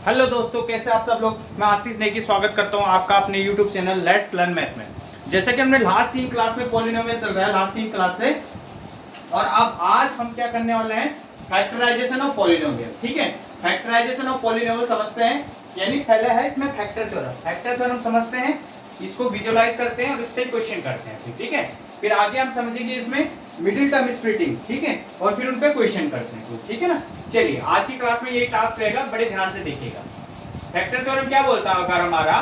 Hello दोस्तों, कैसे आप सब लोग। मैं आशीष नेगी स्वागत करता हूं आपका अपने YouTube channel let's learn math में। जैसे कि हमने लास्ट 3 क्लास में पॉलिनोमियल चल रहा है लास्ट 3 क्लास से, और अब आज हम क्या करने वाले हैं, फैक्टराइजेशन ऑफ पॉलिनोमियल। ठीक है, फैक्टराइजेशन ऑफ पॉलिनोमियल समझते हैं, यानी पहले है इसमें फैक्टर थ्योरम। फैक्टर थ्योरम समझते हैं, इसको विजुअलाइज करते हैं और इस पे क्वेश्चन करते हैं। ठीक है, फिर आगे हम समझेंगे इसमें मिडिल टर्म स्प्लिटिंग। ठीक है, और फिर उन पे क्वेश्चन करते हैं। ठीक है ना, चलिए आज की क्लास में ये टास्क रहेगा, बड़े ध्यान से देखिएगा। फैक्टर थ्योरम क्या बोलता है, अगर हमारा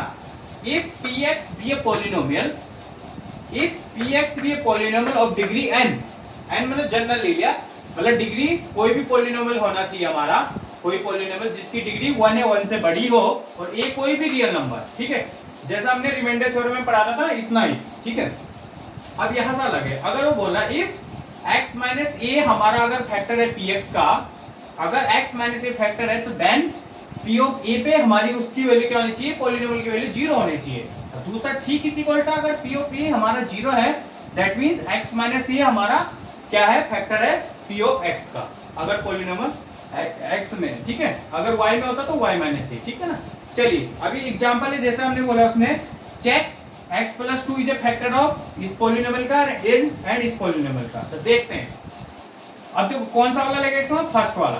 if px be a polynomial, if px be a polynomial of degree n, n मतलब जनरल ले लिया, मतलब डिग्री कोई भी पॉलिनोमियल होना चाहिए हमारा, कोई पॉलिनोमियल जिसकी डिग्री 1 है, 1 से बड़ी हो, और a कोई भी रियल नंबर। ठीक है, जैसा हमने रिमाइंडर थ्योरम में पढ़ा था इतना ही। ठीक है, अब यहां से अलग है, अगर वो बोला if x माइनस a हमारा अगर फैक्टर है px का, अगर x माइनस a फैक्टर है तो देन p ऑफ a पे हमारी उसकी वैल्यू क्या होनी चाहिए, पॉलिनोमियल की वैल्यू 0 होनी चाहिए। दूसरा ठीक इसी को उल्टा, अगर p ऑफ a हमारा 0 है, that means x minus a हमारा क्या है, फैक्टर है p ऑफ x का, अगर पॉलिनोमियल x में। ठीक है, अगर y में होता तो y माइनस a। ठीक है ना, चलिए अभी एग्जांपल है, जैसे हमने बोला उसमें check x plus 2 is a factor of इस पॉलिनोमियल का एंड इस पॉलिनोमियल का। तो देखते हैं, अब देखो कौन सा वाला लगेगा इसमें, फर्स्ट वाला।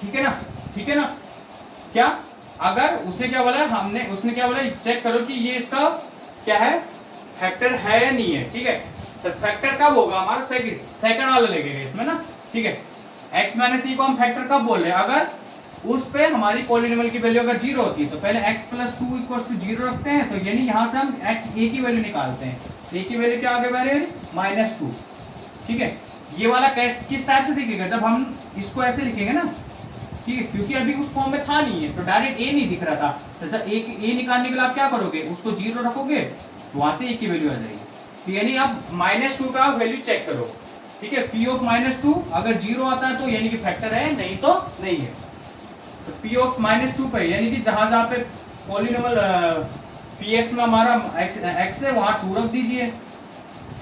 ठीक है ना, ठीक है ना, क्या अगर उसने क्या बोला, उसने क्या बोला, चेक करो कि ये इसका क्या है, फैक्टर है या नहीं है। ठीक है, तो फैक्टर कब होगा हमारा, सेकंड वाला लगेगा इसमें ना। ठीक है, x माइनस e को हम फैक्टर कब बोल रहे हैं, अगर उस पे हमारी पॉलिनोमियल की वैल्यू अगर 0 होती है तो पहले x प्लस 2 इक्वल टू 0 रखते हैं, तो यानी यहां से हम x a की वैल्यू निकालते हैं। a की वैल्यू क्या आगे बढ़ रही है, -2। ठीक है, ये वाला किस टाइप से दिखेगा, जब हम इसको ऐसे लिखेंगे ना। ठीक है, क्योंकि अभी उस फॉर्म में था नहीं है, तो डायरेक्ट a नहीं दिख रहा था, तो जब a निकालने के लिए आप क्या करोगे, उसको 0 रखोगे तो वहां से a की वैल्यू आ जाएगी। तो यानी अब -2 का वैल्यू चेक करो। ठीक है, p ऑफ -2 अगर 0 आता है तो यानी कि फैक्टर है, नहीं तो नहीं है। तो p ऑफ -2 पे यानी कि जहां जहां पे पॉलिनोमियल px में हमारा x है वहां 2 रख दीजिए,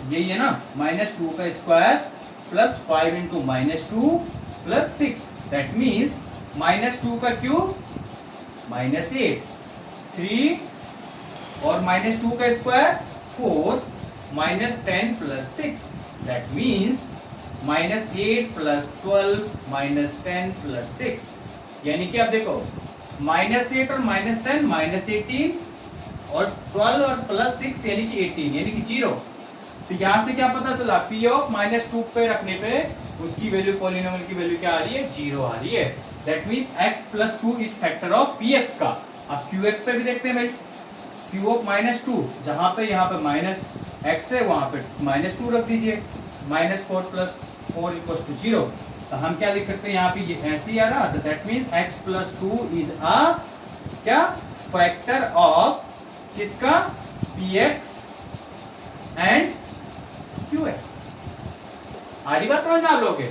यही है ना, -2 का square plus 5 into -2 plus 6, that means -2 का क्यूब -8, 3 और -2 का square 4, -10 plus 6, that means -8 plus 12 -10 plus 6, यानी कि अब देखो -8 और -10 -18 और 12 और प्लस 6 यानी कि 18, यानी कि 0। तो यहां से क्या पता चला, p ऑफ -2 पे रखने पे उसकी वैल्यू, पॉलिनोमियल की वैल्यू क्या आ रही है, 0 आ रही है। That means x plus 2 is factor of px का। अब qx पे भी देखते हैं भाई, q ऑफ -2 जहां पे यहाँ पे माइनस x है वहां पे -2 रख दीजिए, -4 प्लस 4 इक्वल्स टू 0। तो हम क्या लिख सकते हैं, यहाँ पे ये ऐसे ही आ रहा, तो that means x plus 2 is a क्या, फैक्टर ऑफ किसका, px एंड qx। आ रही बात समझ में आप लोगों के।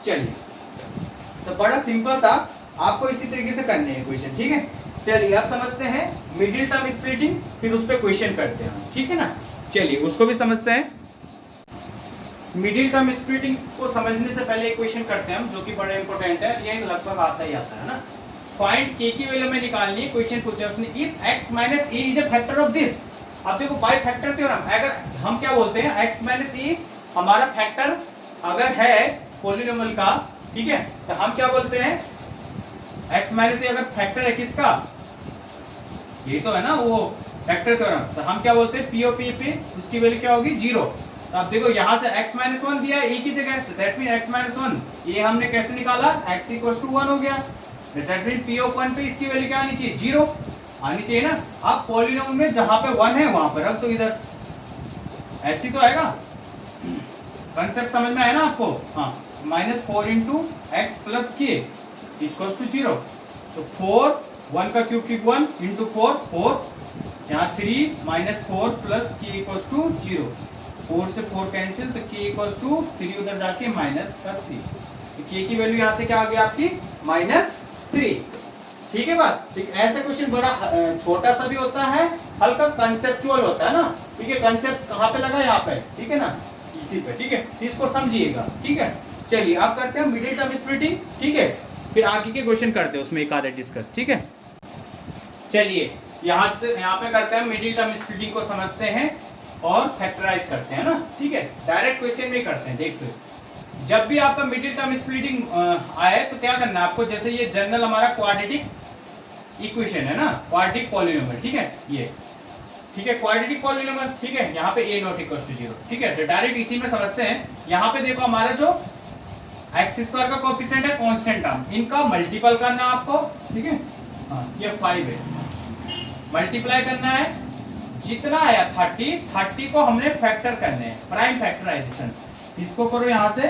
चलिए, तो बड़ा सिंपल था, आपको इसी तरीके से करने हैं क्वेश्चन। ठीक है, चलिए अब समझते हैं मिडिल टर्म स्प्लिटिंग, फिर उस पर क्वेश्चन करते हैं। ठीक है ना, चलिए उसको भी समझते हैं। मिडिल टर्म स्प्लिटिंग को समझने से पहले एक क्वेश्चन करते हैं हम, जो कि बड़ा इंपॉर्टेंट है, ये लगभग आता ही आता है ना। फाइंड k की वैल्यू में निकालनी है, क्वेश्चन पूछा उसने, if x minus a is a factor of this. अब देखो बाय फैक्टर थ्योरम, अगर हम क्या बोलते हैं, x माइनस a हमारा फैक्टर अगर है पॉलिनोमियल का, ठीक है, तो हम क्या बोलते हैं, x माइनस a अगर फैक्टर है किसका, ये तो है ना वो फैक्टर थ्योरम, तो हम क्या बोलते हैं, p ऑफ a पे उसकी वैल्यू क्या होगी, 0। तो अब देखो यहां से x माइनस 1 दिया है a की जगह, तो दैट मीन x माइनस 1 ये हमने कैसे निकाला, x इक्वल्स टू 1 हो गया, दैट मीन p ऑफ 1 पे इसकी वैल्यू क्या आनी चाहिए, 0 आनी चाहिए ना। अब पॉलिनोमियल में जहां पे 1 है वहां पर रख दो इधर, ऐसी तो आएगा। कंसेप्ट समझ में आया ना आपको, हाँ, -4 इंटू एक्स प्लस के इक्वल्स टू 0। तो 4, 1 का क्यूब 1 इंटू 4 4, यहाँ 3 -4 प्लस के इक्वल्स टू 0, 4 से 4 कैंसिल, तो के इक्वल्स टू 3 उधर जाके -3, तो के की वैल्यू यहाँ से क्या आ गई आपकी, -3। ठीक है बात, ठीक। ऐसे क्वेश्चन बड़ा छोटा सा भी होता है, हल्का कंसेप्चुअल होता है ना। ठीक है, कंसेप्ट कहाँ पे लगा, यहाँ पे, ठीक है ना, इसी पे। ठीक है, इसको समझिएगा। ठीक है, चलिए अब करते हैं मिडिल टर्म स्प्लिटिंग। ठीक है, फिर आगे के क्वेश्चन करते हैं, उसमें एक आधे डिस्कस। ठीक है। चलिए यहाँ से यहाँ पे करते हैं मिडिल टर्म स्प्लिटिंग को समझते हैं और फैक्टराइज करते हैं ना, ठीक है। डायरेक्ट क्वेश्चन में करते हैं। देखते हैं जब भी आपका मिडिल टर्म स्प्लिटिंग आए तो क्या करना है आपको, जैसे ये जनरल हमारा क्वाड्रेटिक इक्वेशन है ना, क्वाड्रेटिक पॉलिनोमियल, ठीक है, ये ठीक है क्वाड्रेटिक पॉलिनोमियल, ठीक है। यहाँ पे a नॉट इक्वल टू 0, ठीक है। तो डायरेक्ट इसी में समझते हैं। यहाँ पे देखो हमारा जो एक्स स्क्वायर का कोएफिशिएंट है कांस्टेंट टर्म, इनका मल्टीपल करना है आपको, ठीक है। हाँ ये 5 है, मल्टीप्लाई करना है जितना आया 30 को हमने फैक्टर करने हैं, प्राइम फैक्टराइजेशन। इसको करो यहाँ से,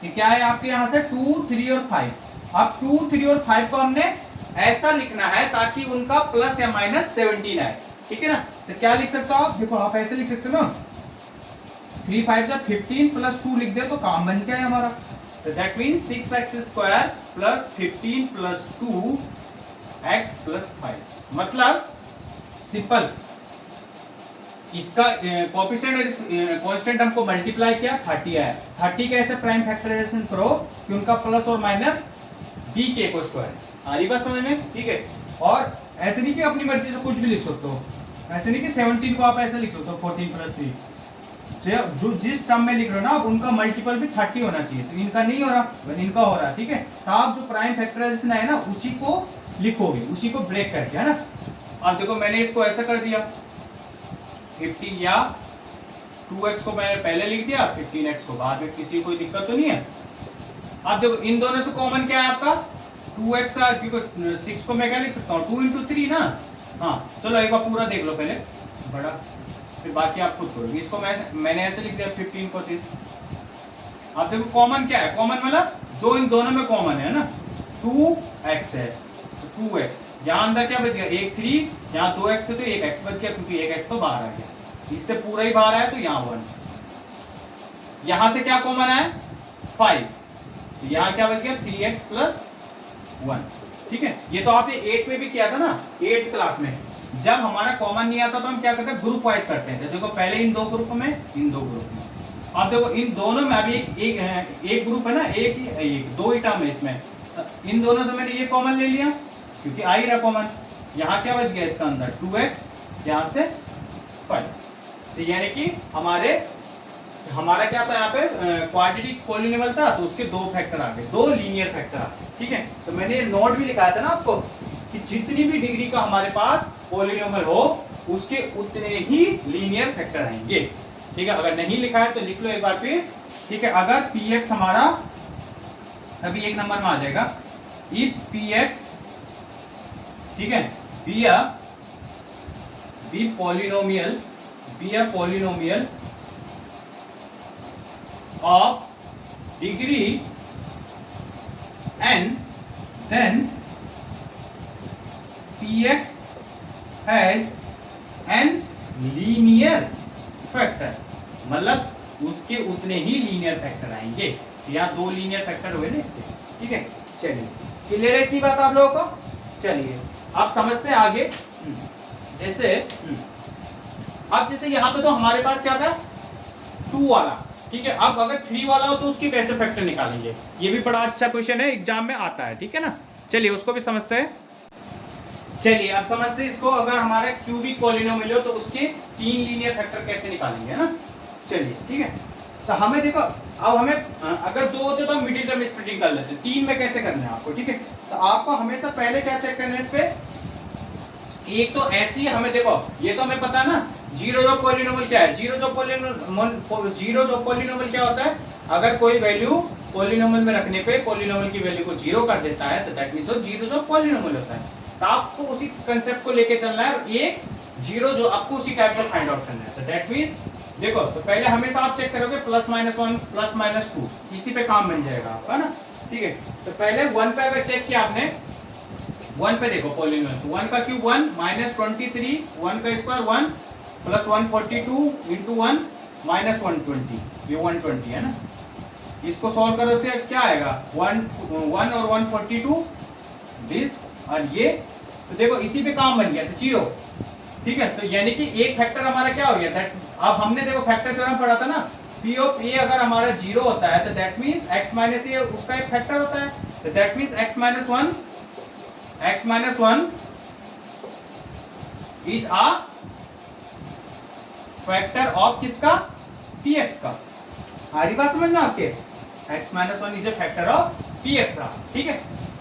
ये क्या है आपके यहाँ से 2, 3 और 5। अब 2, 3 और 5 को हमने ऐसा लिखना है ताकि उनका प्लस या माइनस 17 आए, ठीक है ना। तो क्या लिख सकते हो आप, देखो आप ऐसे लिख सकते हो ना, 3, 5 जब 15 प्लस 2 लिख दे तो काम बन गया है हमारा। तो that means 6x square plus 15 plus 2x plus 5। मतलब सिंपल, इसका कोएफिशिएंट कांस्टेंट हमको मल्टीप्लाई किया 30 आया। 30 कैसे प्राइम फैक्टराइजेशन करो कि उनका प्लस और माइनस b के को स्क्वायर। आ रही बात समझ में, ठीक है। और ऐसे नहीं कि अपनी मर्जी से कुछ भी लिख सकते हो, ऐसे नहीं कि 17 को आप ऐसे लिख सकते हो 14 प्लस 3। जो जिस टर्म में लिख रहे हो ना आप, उनका मल्टीपल भी 30 होना चाहिए। तो इनका नहीं हो रहा, इनका हो रहा है, ठीक है। तो आप जो प्राइम फैक्टराइजेशन है ना उसी को लिखोगे, उसी को ब्रेक करके, है ना। अब देखो मैंने इसको ऐसा कर दिया 15 या 2x को मैंने पहले लिख दिया, 15x को बाद में, किसी कोई दिक्कत तो नहीं है। अब देखो इन दोनों से कॉमन क्या है आपका 2x का, क्योंकि 6 को मैं क्या लिख सकता हूँ 2 into 3 ना। हाँ चलो एक बार पूरा देख लो पहले बड़ा, फिर बाकी आप खुद करोगे। इसको मैंने ऐसे लिख दिया 15 को 30। अब देखो कॉमन क्या है, कॉमन मतलब जो इन दोनों में कॉमन है ना 2x है, तो 2x यहाँ अंदर क्या बच गया, एक 3, यहाँ 2x थे तो एक x बच गया, क्योंकि एक x तो बाहर आ गया, इससे पूरा ही बाहर आया तो यहाँ 1। यहाँ से क्या कॉमन है 5, तो यहाँ क्या बच गया 3x प्लस 1, ठीक है। ये तो आपने 8 में भी किया था ना, 8th क्लास में। जब हमारा कॉमन नहीं आता तो हम क्या करते हैं, ग्रुप वाइज करते हैं। देखो पहले इन दो ग्रुप में, इन दो ग्रुप में। अब देखो इन दोनों में अभी एक ग्रुप है ना, एक दो ही टर्म है इसमें, इन दोनों से मैंने ये कॉमन ले लिया क्योंकि आ ही रहा कॉमन। यहाँ क्या बच गया इसका अंदर 2x, यहाँ से 5। तो यानी कि हमारा क्या था यहाँ पे क्वाड्रेटिक पॉलिनोमियल था, तो उसके दो फैक्टर आ गए, दो लीनियर फैक्टर आ गए, ठीक है। तो मैंने नोट भी लिखाया था ना आपको कि जितनी भी डिग्री का हमारे पास पॉलिनोमियल हो उसके उतने ही लीनियर फैक्टर आएंगे, ठीक है। अगर नहीं लिखा है तो लिख लो एक बार फिर, ठीक है। अगर px हमारा अभी एक नंबर में आ जाएगा, इफ px, ठीक है, B a polynomial of degree n, then px has n linear factor, मतलब उसके उतने ही लीनियर फैक्टर आएंगे। यहाँ दो लीनियर फैक्टर हुए ना इससे, ठीक है। चलिए क्लियर है इतनी बात आप लोगों को। चलिए आप समझते हैं आगे। जैसे अब जैसे यहाँ पे तो हमारे पास क्या था 2 वाला, ठीक है। अब अगर 3 वाला हो तो उसकी कैसे फैक्टर निकालेंगे, ये भी बड़ा अच्छा क्वेश्चन है, एग्जाम में आता है, ठीक है ना। चलिए उसको भी समझते हैं। चलिए अब समझते हैं इसको, अगर हमारा क्यूबिक पॉलिनोमियल हो तो उसके 3 लीनियर फैक्टर कैसे निकालेंगे, है ना। चलिए ठीक है। तो हमें देखो, अब हमें अगर 2 होते तो हम मिडिल टर्म स्प्लिटिंग कर लेते, 3 में कैसे करना है आपको, ठीक है। तो आपको हमेशा पहले क्या चेक करना है इस पे, एक तो ऐसी हमें देखो, ये तो हमें पता है ना जीरो जॉब पॉलिनोमियल क्या है। जीरो जॉब पॉलिनोमियल क्या होता है, अगर कोई वैल्यू पॉलिनोमियल में रखने पे पॉलिनोमियल की वैल्यू को 0 कर देता है तो दैट मींस वो जीरो जॉब पॉलिनोमियल होता है। तो आपको उसी कंसेप्ट को लेके चलना है और एक जीरो जो आपको उसी टाइप से फाइंड आउट करना है। तो दैट मींस देखो, तो पहले हमेशा आप चेक करोगे +-1 +-2, इसी पे काम बन जाएगा आपका, है ना, ठीक है। तो पहले 1 पे अगर चेक किया आपने, 1 पे देखो पॉलिनोमियल, तो 1 का क्यूब 1 -23, 1 का स्क्वायर 1 +142 × 1 -120, ये 120 है ना। इसको सॉल्व करो तो क्या आएगा 1 और 142 दिस, और ये तो देखो इसी पे काम बन गया तो 0, ठीक है। तो यानी कि एक फैक्टर हमारा क्या हो गया, दैट अब हमने देखो फैक्टर थ्योरम पढ़ा था ना, P ऑफ A अगर हमारा 0 होता है तो दैट मींस x - a उसका एक फैक्टर होता है, तो that means x - 1 x minus 1 is a factor of किसका, px का। आ रही बात समझ में आपके, x minus 1 is a factor of px का, ठीक है।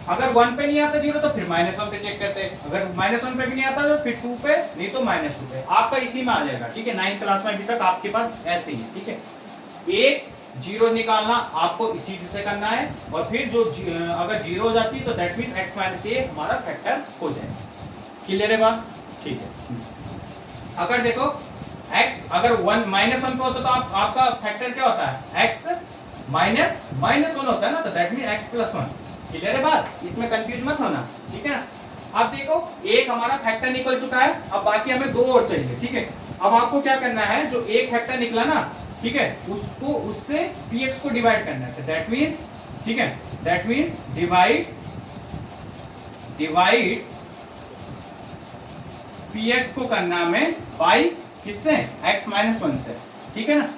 अगर 1 पे नहीं आता 0 तो फिर -1 पे चेक करते हैं, अगर -1 पे भी नहीं आता तो फिर 2 पे, नहीं तो -2 पे। आपका इसी में आ जाएगा, ठीक है। 9th क्लास में अभी तक आपके पास ऐसे ही है, ठीक है। एक 0 निकालना आपको इसी से करना है, और फिर जो अगर 0 हो जाती है तो that means x minus a हमारा फैक्टर हो जाएगा। क्लियर है बात, ठीक है। अगर देखो x अगर 1 -1 पे होता तो आपका फैक्टर क्या होता है, x माइनस -1 होता है ना, तो that means x plus 1। Clear है बात, इसमें कंफ्यूज मत होना, ठीक है ना। अब देखो एक हमारा फैक्टर निकल चुका है, अब बाकी हमें 2 और चाहिए, ठीक है। अब आपको क्या करना है, जो एक फैक्टर निकला ना, ठीक है, उसको उससे px को डिवाइड करना है, दैट मींस, ठीक है, दैट मींस डिवाइड px को करना हमें बाई किससे, x माइनस 1 से, ठीक है ना,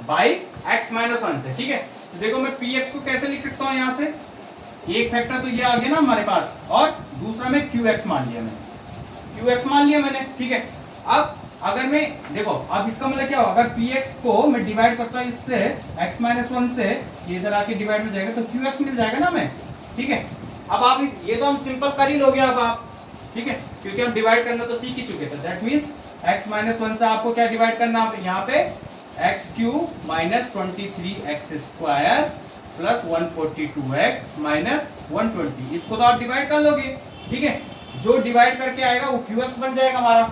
बाई x माइनस 1 से, ठीक है। तो देखो मैं px को कैसे लिख सकता हूं, यहां से एक फैक्टर तो ये आ गया ना हमारे पास, और दूसरा में qx मान लिया मैंने, qx मान लिया मैंने, ठीक है। अब अगर मैं देखो, अब इसका मतलब क्या हो, अगर px को मैं डिवाइड करता हूं इससे x माइनस 1 से, ये इधर आके डिवाइड हो जाएगा तो qx मिल जाएगा ना हमें, ठीक है। अब आप ये तो हम सिंपल कर ही लोगे अब आप, ठीक है, क्योंकि हम डिवाइड करना तो सीख ही चुके थे। दैट मींस x माइनस 1 से आपको क्या डिवाइड करना है, यहाँ पे x cube minus 23x square plus 142x minus 120, इसको तो आप डिवाइड कर लोगे, ठीक है। जो डिवाइड करके आएगा वो qx बन जाएगा हमारा,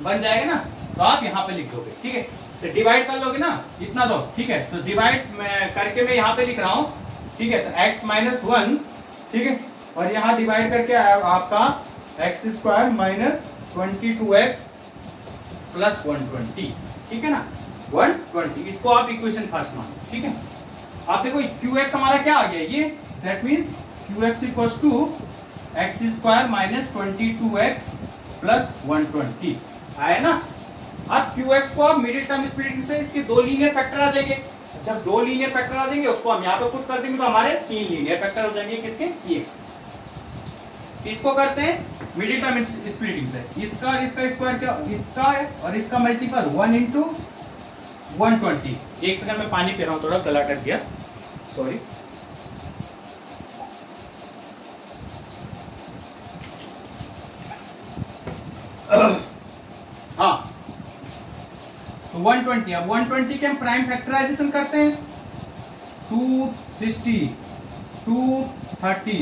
बन जाएगा ना, तो आप यहाँ पे लिख दोगे, ठीक है। तो डिवाइड कर लोगे ना इतना दो, ठीक है। तो डिवाइड करके मैं यहाँ पे लिख रहा हूँ, ठीक है। तो x माइनस 1, ठीक है, और यहाँ डिवाइड करके आया आपका x square minus 22x plus 120, ठीक है ना, 120। इसको आप इक्वेशन फर्स्ट मान, ठीक है। आप देखो qx हमारा क्या आ गया ये, that means qx equals to x square minus 22x plus 120 आया ना। अब qx को आप मिडिल टर्म स्प्लिटिंग से इसके 2 लीनियर फैक्टर आ जाएंगे, जब 2 लीनियर फैक्टर आ जाएंगे उसको हम यहाँ पे पुट कर देंगे तो हमारे 3 लीनियर फैक्टर हो जाएंगे किसके, px। इसको करते हैं मिडिल टर्म स्प्लिटिंग से, इसका और इसका स्क्वायर क्या, इसका और इसका मल्टीपल 1 इंटू 120। एक सेकंड में पानी पी रहा हूँ, थोड़ा गला अटक गया, सॉरी। हाँ, तो 120, अब 120 के हम प्राइम फैक्टराइजेशन करते हैं, 260, 230,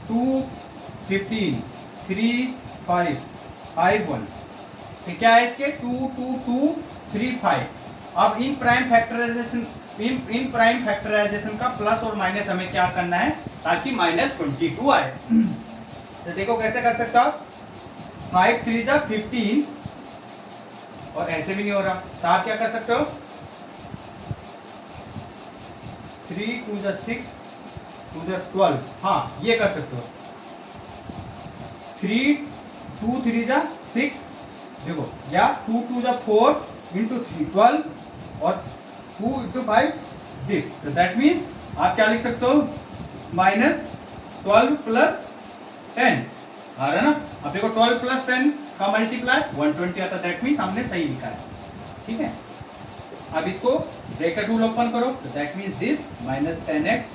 215, 3 5 5 1, तो क्या है इसके 2 2 2 3 5। अब इन प्राइम फैक्टराइजेशन का प्लस और माइनस हमें क्या करना है ताकि -22 आए। तो देखो कैसे कर सकता हूं, 5 3 जा 15, और ऐसे भी नहीं हो रहा तो आप क्या कर सकते हो, 3 2 जा 6 2 जा 12, हाँ ये कर सकते हो। 3 2 3 जा 6, देखो, या 2 2 जा 4 इंटू 3 12, और 2 इंटू 5 दिस, तो दैट मीन्स आप क्या लिख सकते हो, -12 प्लस 10 आ रहा है ना। अब देखो 12 प्लस 10 का मल्टीप्लाई 120 आता है, दैट मीन्स हमने सही लिखा है, ठीक है। अब इसको ब्रैकेट रूल ओपन करो, तो that means this minus 10x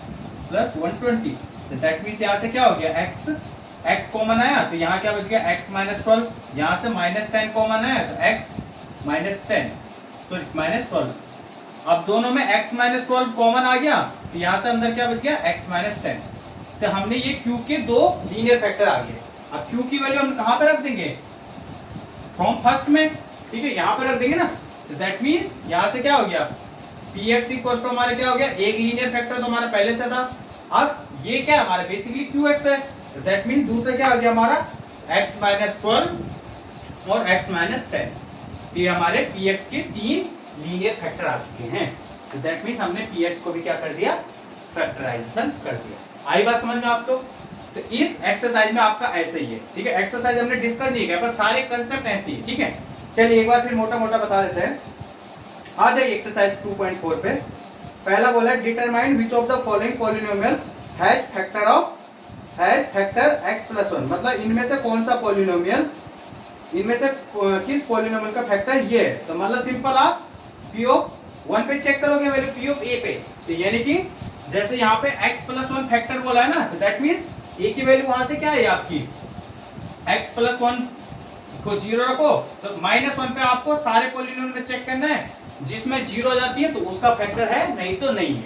plus 120, तो दैट मीन्स यहाँ से क्या हो गया, x कॉमन आया तो यहाँ क्या बच गया, x माइनस 12, यहाँ से -10 कॉमन आया तो x माइनस 10, सॉरी माइनस 12। अब दोनों में x माइनस 12 कॉमन आ गया तो यहाँ से अंदर क्या बच गया, x माइनस 10। तो हमने ये q के 2 लीनियर फैक्टर आ गए। अब q की वैल्यू हम कहाँ पे रख देंगे, फ्रॉम फर्स्ट में, ठीक है, यहाँ पे रख देंगे ना। तो दैट मीन्स यहाँ से क्या हो गया, px इक्वल्स टू हमारे क्या हो गया, एक लीनियर फैक्टर तो हमारा पहले से था, अब ये क्या है हमारा बेसिकली qx है, तो दैट मीन्स दूसरा क्या आ गया हमारा x माइनस 12 और x माइनस 10। ये हमारे px के 3 लीनियर फैक्टर आ चुके हैं, तो दैट मीन्स हमने px को भी क्या कर दिया, फैक्टराइजेशन कर दिया। आई बात समझ में आपको। तो इस एक्सरसाइज में आपका ऐसे ही है, ठीक है। एक्सरसाइज हमने डिस्कस नहीं किया पर सारे कंसेप्ट ऐसे ही, ठीक है। चलिए एक बार फिर मोटा मोटा बता देते हैं। आ जाइए एक्सरसाइज 2.4 पे। पहला बोला है determine which of the following polynomial has factor of has factor x plus 1, मतलब इनमें से कौन सा पॉलिनोमियल, इनमें से किस पॉलिनोमियल का फैक्टर ये है। तो मतलब सिंपल आप p ऑफ 1 पे चेक करोगे वैल्यू p ऑफ a पे, तो यानी कि जैसे यहाँ पे x प्लस 1 फैक्टर बोला है ना, तो दैट मीन्स a की वैल्यू वहां से क्या है आपकी x प्लस 1 को 0 रखो, तो -1 पे आपको सारे पॉलिनोमियल में चेक करना है, जिसमें 0 हो जाती है तो उसका फैक्टर है, नहीं तो नहीं है।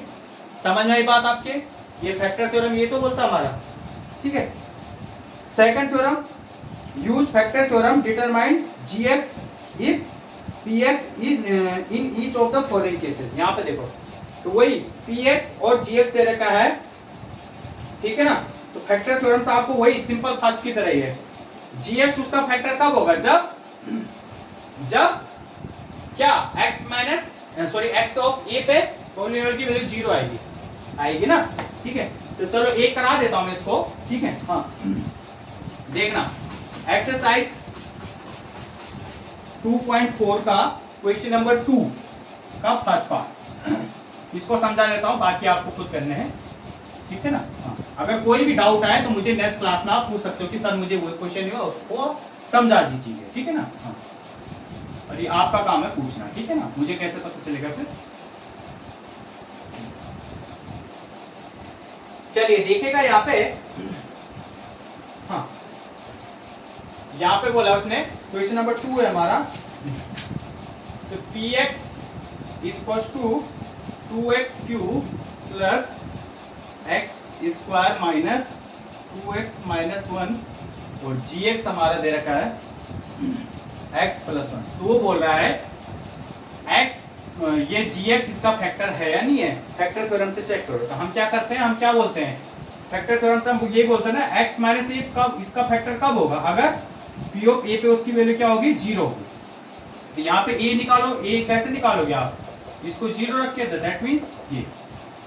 समझ में आई बात आपके, ये फैक्टर थ्योरम ये तो बोलता हमारा, ठीक है। Second theorem, use factor theorem determine gx if px in each of the following cases. यहाँ पे देखो तो वही px और gx दे रखा है, ठीक है ना। तो फैक्टर थ्योरम से आपको वही सिंपल फर्स्ट की तरह ही है, gx उसका फैक्टर कब होगा, जब क्या x ऑफ a पे पॉलिनोमियल की वैल्यू 0 आएगी ना, ठीक है। तो चलो एक करा देता हूं मैं इसको, ठीक है। हाँ देखना, एक्सरसाइज 2.4 का क्वेश्चन नंबर 2 का फर्स्ट पार्ट, इसको समझा देता हूं, बाकी आपको खुद करने हैं, ठीक है ना। हाँ, अगर कोई भी डाउट आए तो मुझे नेक्स्ट क्लास में आप पूछ सकते हो कि सर मुझे वो क्वेश्चन नहीं हुआ, उसको समझा दीजिए, ठीक है ना। हाँ, और ये आपका काम है पूछना, ठीक है ना, मुझे कैसे पता चलेगा फिर। चलिए देखेगा यहाँ पे, हाँ यहाँ पे बोला उसने क्वेश्चन नंबर 2 है हमारा, तो px equals to 2x cube plus x square minus 2x minus 1, और gx हमारा दे रखा है x प्लस 1। तो वो बोल रहा है x, ये gx इसका फैक्टर है या नहीं है, फैक्टर थ्योरम से चेक करो। तो हम क्या करते हैं, हम क्या बोलते हैं, फैक्टर थ्योरम से हम ये बोलते हैं ना, x माइनस ए कब, इसका फैक्टर कब होगा, अगर p ऑफ a पे उसकी वैल्यू क्या होगी, 0 होगी। तो यहाँ पे a निकालो, a कैसे निकालोगे आप, इसको 0 रखिए, तो दैट मींस ये।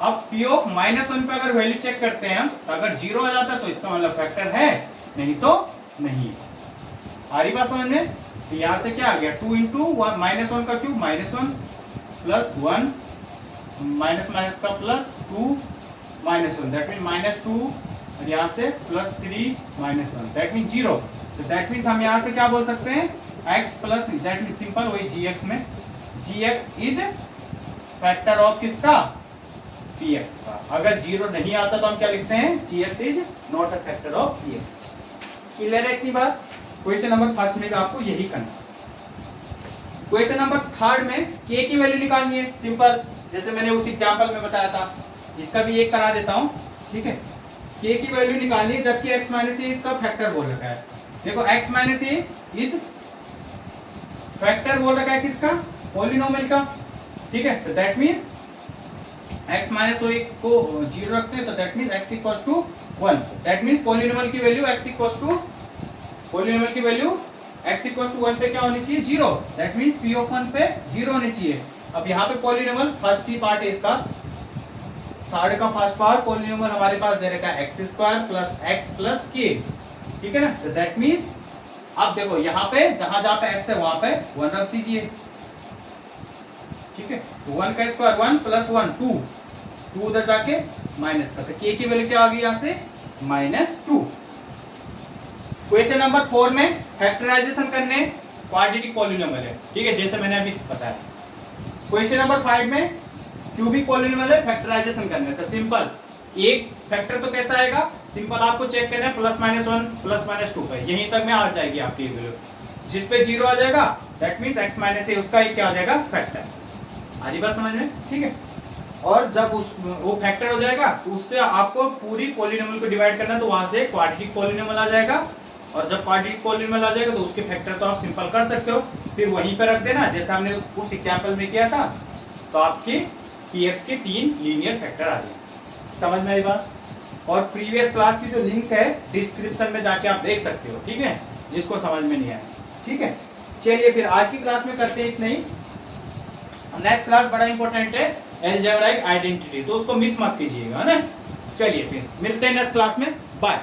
अब p ऑफ -1 पे अगर वैल्यू चेक करते हैं हम, तो अगर 0 आ जाता है तो इसका मतलब फैक्टर है, नहीं तो नहीं। आ रही बात समझ में। तो यहाँ से क्या आ गया, 2 इंटू -1 का क्यूब -1 प्लस 1 माइनस माइनस का प्लस 2 -1, दैट मीन -2, और यहाँ से +3 -1, दैट मीन 0। तो दैट मीन्स हम यहाँ से क्या बोल सकते हैं, x plus, that mean simple वही gx में, gx इज फैक्टर ऑफ किसका, px का। अगर 0 नहीं आता तो हम क्या लिखते हैं, gx is not a factor of px। Clear है इतनी बात। क्वेश्चन नंबर फर्स्ट में भी आपको यही करना। क्वेश्चन नंबर थर्ड में k की वैल्यू निकालनी है, सिंपल, जैसे मैंने उस एग्जांपल में बताया था, इसका भी एक करा देता हूं, ठीक है। k की वैल्यू निकालनी है, जबकि x माइनस ए इसका फैक्टर बोल रखा है। देखो x minus a is factor बोल रखा है किसका, पॉलिनोमियल का, ठीक है। तो दैट मींस x माइनस ओ को 0 रखते हैं, तो that means x equals to 1, that means polynomial की value x equals to, polynomial की वैल्यू x इक्वल्स टू 1 पे क्या होनी चाहिए, 0, दैट मींस p ऑफ 1 पे 0 होनी चाहिए। अब यहाँ पे पॉलिनोमियल फर्स्ट ही पार्ट है इसका, थर्ड का फर्स्ट पार्ट पॉलिनोमियल हमारे पास दे रखा है x square plus x plus k, ठीक है ना। तो दैट मींस अब देखो यहाँ पे जहां जहां पे x है वहां पे 1 रख दीजिए, ठीक है। तो 1 का स्क्वायर 1 प्लस 1 2 उधर जाके माइनस का, तो k की वैल्यू क्या आ गई यहाँ से, -2। क्वेश्चन नंबर 4 में फैक्टराइजेशन करने क्वाड्रेटिक पॉलिनोमियल है, ठीक है, जैसे मैंने अभी बताया। क्वेश्चन नंबर 5 में क्यूबिक पॉलिनोमियल है, फैक्टराइजेशन करना है। तो सिंपल एक फैक्टर तो कैसा आएगा, सिंपल आपको चेक करना है +-1 +-2 पे, यहीं तक में आ जाएगी आपकी वैल्यू, जिस पे 0 आ जाएगा दैट मींस x माइनस ए उसका ही क्या हो जाएगा, फैक्टर। आधी बात समझ में, ठीक है। और जब वो फैक्टर हो जाएगा तो उससे आपको पूरी पॉलिनोमियल को डिवाइड करना है, तो वहां से क्वाड्रेटिक पॉलिनोमियल आ जाएगा, और जब क्वाड्रेटिक पॉलिनोमियल आ जाएगा तो उसके फैक्टर तो आप सिंपल कर सकते हो, फिर वहीं पे रख देना जैसा हमने उस एग्जांपल में किया था, तो आपके px के 3 लीनियर फैक्टर आ जाएंगे। समझ में आई बात। और प्रीवियस क्लास की जो लिंक है डिस्क्रिप्शन में जाके आप देख सकते हो, ठीक है, जिसको समझ में नहीं आया, ठीक है। चलिए फिर आज की क्लास में करते हैं इतना ही। नेक्स्ट क्लास बड़ा इंपॉर्टेंट है, अलजेब्राइक आइडेंटिटी, तो उसको मिस मत कीजिएगा, है ना। चलिए फिर मिलते हैं नेक्स्ट क्लास में, बाय।